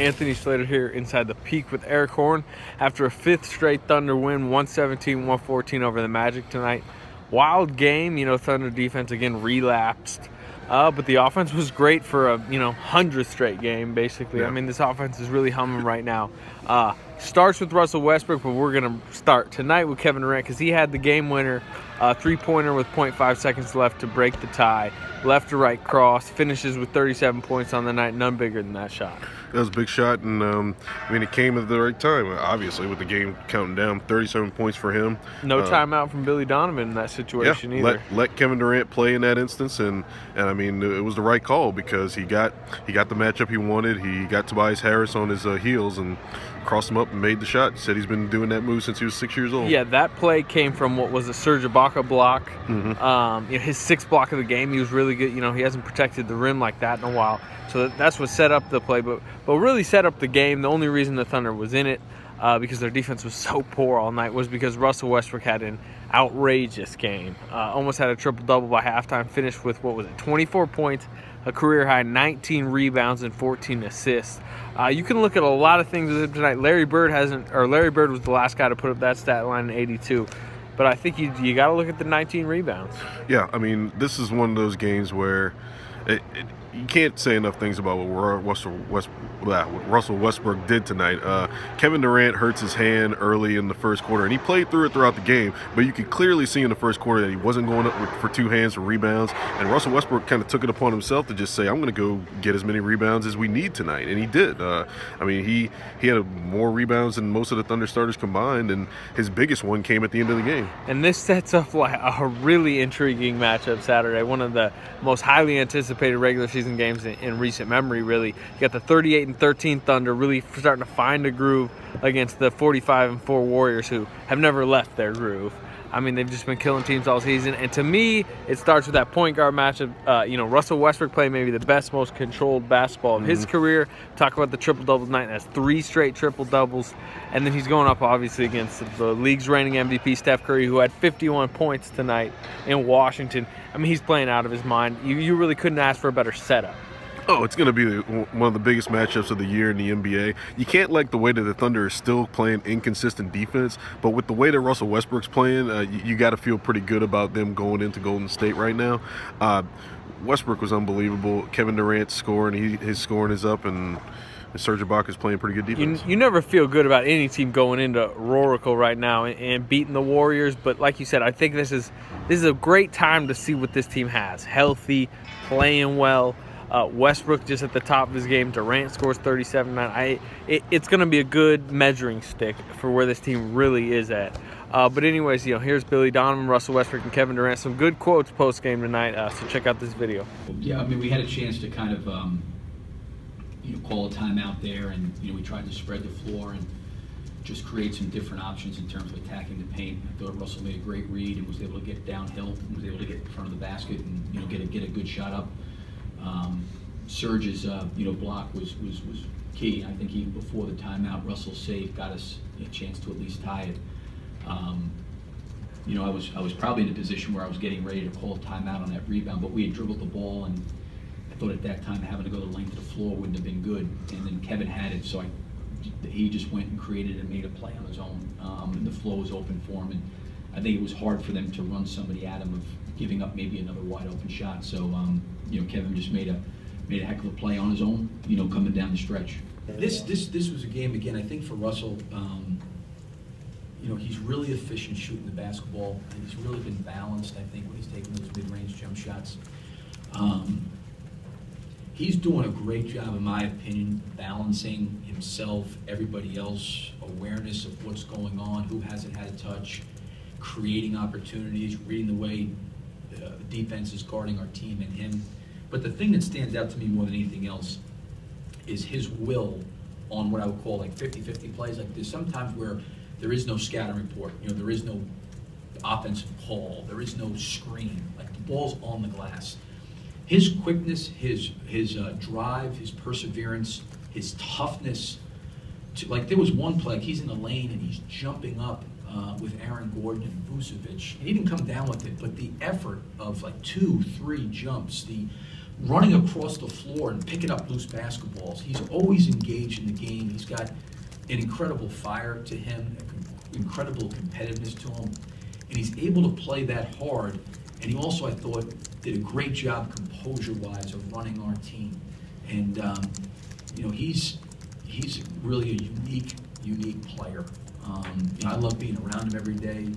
Anthony Slater here inside the Peak with Eric Horn after a fifth straight Thunder win, 117-114 over the Magic tonight. Wild game, Thunder defense again relapsed. But the offense was great for a 100th straight game, basically. Yeah. I mean, this offense is really humming right now. Starts with Russell Westbrook, but we're going to start tonight with Kevin Durant because he had the game winner three-pointer with 0.5 seconds left to break the tie. Left to right cross, finishes with 37 points on the night, none bigger than that shot. That was a big shot, and it came at the right time, obviously, with the game counting down. 37 points for him. No timeout from Billy Donovan in that situation either. Let Kevin Durant play in that instance, and I mean, it was the right call because he got the matchup he wanted. He got Tobias Harris on his heels and crossed him up and made the shot. Said he's been doing that move since he was 6 years old. Yeah, that play came from what was a Serge Ibaka block. Mm-hmm. His sixth block of the game. He was really good. He hasn't protected the rim like that in a while. So that's what set up the play. But really set up the game. The only reason the Thunder was in it, because their defense was so poor all night, was because Russell Westbrook had an outrageous game. Almost had a triple-double by halftime. Finished with, 24 points, a career-high 19 rebounds and 14 assists. You can look at a lot of things with him tonight. Larry Bird was the last guy to put up that stat line in 82. But I think you got to look at the 19 rebounds. Yeah, I mean, this is one of those games where you can't say enough things about what Russell Westbrook did tonight. Kevin Durant hurts his hand early in the first quarter, and he played through it throughout the game, but you could clearly see in the first quarter that he wasn't going up for two hands for rebounds, and Russell Westbrook kind of took it upon himself to just say, I'm going to go get as many rebounds as we need tonight, and he did. I mean, he had more rebounds than most of the Thunder starters combined, and his biggest one came at the end of the game. And this sets up like a really intriguing matchup Saturday, one of the most highly anticipated regular season games in recent memory, really. You got the 38-13 Thunder really starting to find a groove against the 45-4 Warriors, who have never left their groove. I mean, they've just been killing teams all season. And to me, it starts with that point guard matchup. Russell Westbrook played maybe the best, most controlled basketball of his career. Talk about the triple-double tonight. That's 3 straight triple-doubles. And then he's going up, obviously, against the league's reigning MVP, Steph Curry, who had 51 points tonight in Washington. I mean, he's playing out of his mind. You really couldn't ask for a better setup. Oh, it's going to be one of the biggest matchups of the year in the NBA. You can't like the way that the Thunder is still playing inconsistent defense, but with the way that Russell Westbrook's playing, you got to feel pretty good about them going into Golden State right now. Westbrook was unbelievable. Kevin Durant's scoring, his scoring is up, and Serge Ibaka is playing pretty good defense. You never feel good about any team going into Rorical right now and beating the Warriors, but like you said, I think this is a great time to see what this team has. Healthy, playing well. Westbrook just at the top of his game. Durant scores 37-9. It's going to be a good measuring stick for where this team really is at. But anyways, here's Billy Donovan, Russell Westbrook, and Kevin Durant. Some good quotes post-game tonight, so check out this video. Yeah, I mean, we had a chance to kind of, call a timeout there, and, we tried to spread the floor and just create some different options in terms of attacking the paint. I thought Russell made a great read and was able to get downhill, and was able to get in front of the basket and, get a good shot up. Serge's block was key. I think even before the timeout, Russell's save got us a chance to at least tie it. I was probably in a position where I was getting ready to call a timeout on that rebound, but we had dribbled the ball, and I thought at that time having to go the length of the floor wouldn't have been good. And then Kevin had it, so he just went and created and made a play on his own. And the floor was open for him, and I think it was hard for them to run somebody at him of giving up maybe another wide open shot. So Kevin just made a heck of a play on his own, coming down the stretch. This was a game, again, I think for Russell, he's really efficient shooting the basketball, and he's really been balanced, I think, when he's taking those mid-range jump shots. He's doing a great job, in my opinion, balancing himself, everybody else, awareness of what's going on, who hasn't had a touch, creating opportunities, reading the way the defense is guarding our team and him. But the thing that stands out to me more than anything else is his will on what I would call like 50-50 plays. Like there's sometimes where there is no scouting report, there is no offensive call, there is no screen. Like the ball's on the glass. His quickness, his drive, his perseverance, his toughness. Like there was one play, he's in the lane and he's jumping up with Aaron Gordon and Vucevic. And he didn't come down with it, but the effort of like 2-3 jumps, the running across the floor and picking up loose basketballs. He's always engaged in the game. He's got an incredible fire to him, incredible competitiveness to him, and he's able to play that hard. And he also, I thought, did a great job composure-wise of running our team. And you know, he's really a unique player. You know, I love being around him every day.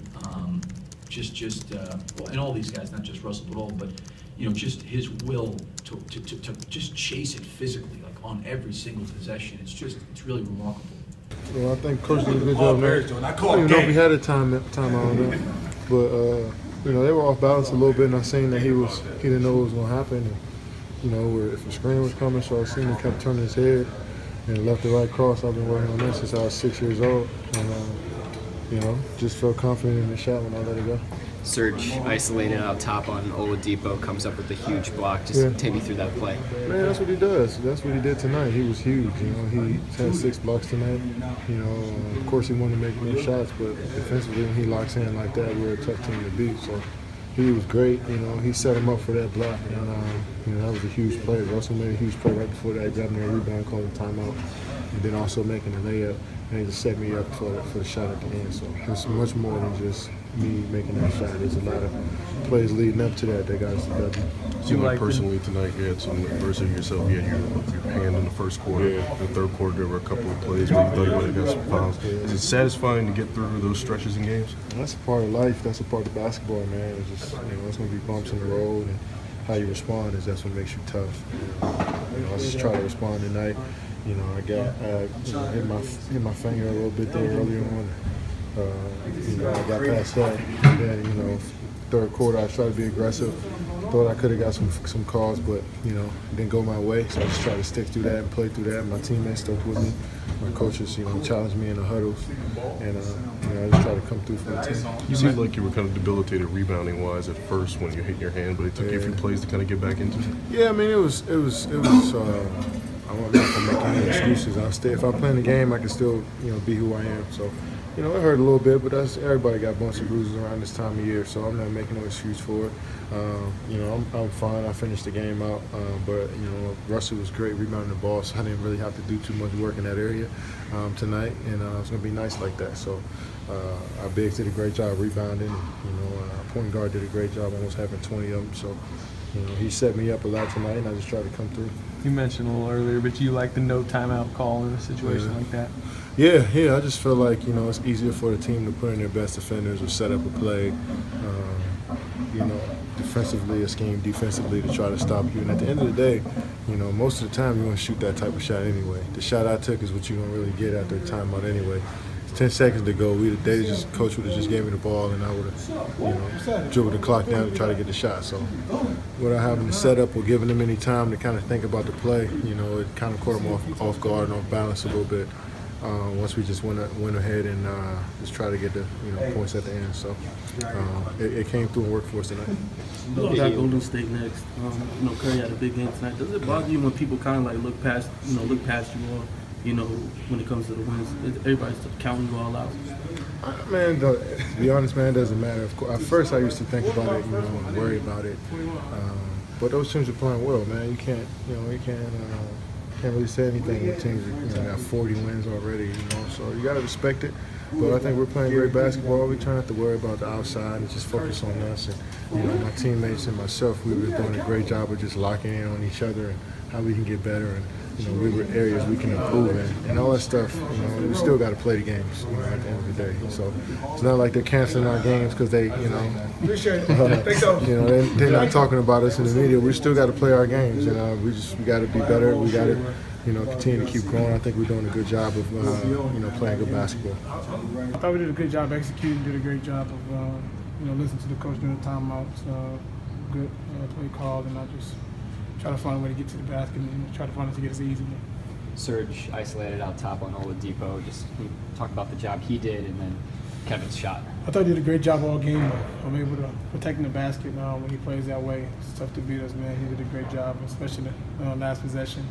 Well, and all these guys, not just Russell, but all, but you know, just his will to just chase it physically, like on every single possession. It's really remarkable. Well, I think Coach did a good job, man. I don't even know if we had a time out on that, but you know, they were off balance a little bit, and I seen that he didn't know what was going to happen. And, you know, if the screen was coming, so I seen him kept turning his head and left the right cross. I've been working on that since I was 6 years old, and you know, just felt confident in the shot when I let it go. Serge isolated out top on Oladipo, comes up with a huge block. Just take me through that play. Man, that's what he does. That's what he did tonight. He was huge. You know, he had 6 blocks tonight. You know, of course he wanted to make more shots, but defensively when he locks in like that, we're a tough team to beat. So he was great. You know, he set him up for that block, and you know, that was a huge play. Russell made a huge play right before that, grabbing a rebound, calling timeout, and then also making a layup. And he just set me up for the shot at the end. So it's much more than just me making that shot. There's a lot of plays leading up to that got us the W. Seemed like personally tonight you had some adversity yourself. You had your hand in the first quarter. Yeah. The third quarter there were a couple of plays where you thought you might have got some fouls. Is it satisfying to get through those stretches in games? That's a part of life. That's a part of basketball, man. It's just, you know, it's going to be bumps in the road, and how you respond that's what makes you tough. You know, I just try to respond tonight. You know, I hit my finger a little bit there earlier on. You know, I got past that, and then, you know, third quarter I tried to be aggressive. Thought I could have got some calls, but, you know, it didn't go my way. So I just tried to stick through that and play through that. My teammates stuck with me. My coaches, you know, challenged me in the huddles, and you know, I just tried to come through for the team. You seemed like you were kind of debilitated rebounding-wise at first when you hit your hand, but it took you a few plays to kind of get back into it. Yeah, I mean, it was. I'm not gonna make any excuses. If I play in the game, I can still, you know, be who I am. So, you know, it hurt a little bit, but everybody got bumps and bruises around this time of year, so I'm not making no excuse for it. You know, I'm fine. I finished the game out, but you know, Russell was great rebounding the ball, so I didn't really have to do too much work in that area tonight, and it's gonna be nice like that. So, our bigs did a great job rebounding. You know, our point guard did a great job, almost having 20 of them. So, you know, he set me up a lot tonight, and I just tried to come through. You mentioned a little earlier, but you like the no timeout call in a situation like that? Yeah, I just feel like, you know, it's easier for the team to put in their best defenders or set up a play, you know, defensively, a scheme defensively to try to stop you. And at the end of the day, you know, most of the time you want to shoot that type of shot anyway. The shot I took is what you're going to really get after a timeout anyway. 10 seconds to go, coach would have just gave me the ball, and I would have, you know, dribbled the clock down to try to get the shot. So without having the setup or giving them any time to kind of think about the play, you know, it kind of caught them off guard and off balance a little bit. Once we just went ahead and just try to get the, you know, points at the end. So it came through and worked for us tonight. We got Golden State next. You know, Curry had a big game tonight. Does it bother you when people kind of like look past you all? You know, when it comes to the wins, everybody's counting you all out. Man, to be honest, man, it doesn't matter. Of course, at first I used to think about it, you know, and worry about it. But those teams are playing well, man. You can't really say anything when teams, you know, got 40 wins already, you know. So you got to respect it. But I think we're playing great basketball. We try not to worry about the outside and just focus on us. And, you know, my teammates and myself, we were doing a great job of just locking in on each other and how we can get better. And, you know, we were areas we can improve in, and all that stuff. You know, we still got to play the games, you know, at the end of the day. So it's not like they're canceling our games because they, you know, they're not talking about us in the media. We still got to play our games, and we got to be better. We got to, you know, continue to keep growing. I think we're doing a good job of, you know, playing good basketball. I thought we did a good job executing. Did a great job of, you know, listening to the coach during the timeouts. Good play called, and I just try to find a way to get to the basket and try to find it to get us an easy one. Serge isolated out top on Oladipo. Just talk about the job he did, and then Kevin's shot. I thought he did a great job all game. I'm able to protecting the basket when he plays that way. It's tough to beat us, man. He did a great job, especially the last possession.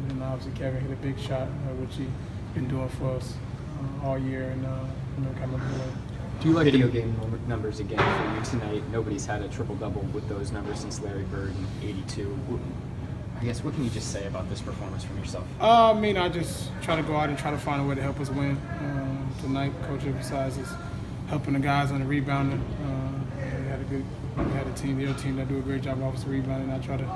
And obviously Kevin hit a big shot, which he's been doing for us all year, and you know, kind of Do you like video game numbers again for you tonight? Nobody's had a triple-double with those numbers since Larry Bird in '82. I guess, what can you just say about this performance from yourself? I mean, I just try to go out and try to find a way to help us win. Tonight, Coach emphasizes helping the guys on the rebounding. We had a team, the other team that do a great job of offensive rebounding. I try to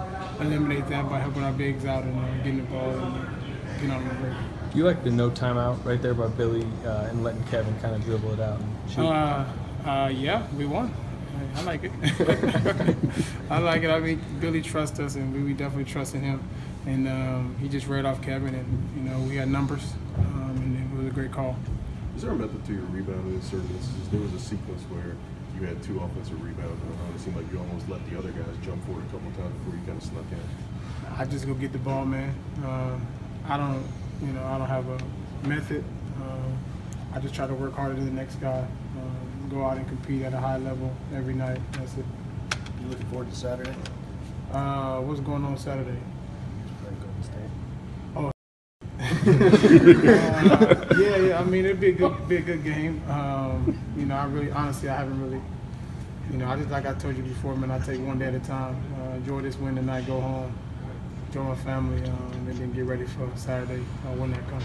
eliminate that by helping our bigs out and getting the ball and getting on the break. Do you like the no timeout right there by Billy and letting Kevin kind of dribble it out and shoot? Yeah, we won. I like it. I like it. I mean, Billy trusts us, and we definitely trust in him. And he just read off Kevin, and we had numbers, and it was a great call. Is there a method to your rebounding in certain instances? There was a sequence where you had 2 offensive rebounds, and it seemed like you almost let the other guys jump for it a couple times before you kind of snuck in. I just go get the ball, man. I don't have a method. I just try to work harder than the next guy. Go out and compete at a high level every night. That's it. You looking forward to Saturday? What's going on Saturday? Oh. Yeah. I mean, it'd be a good game. Honestly, I haven't really. I just like I told you before, man. I take one day at a time. Enjoy this win tonight. Go home, enjoy my family, and then get ready for Saturday when that comes.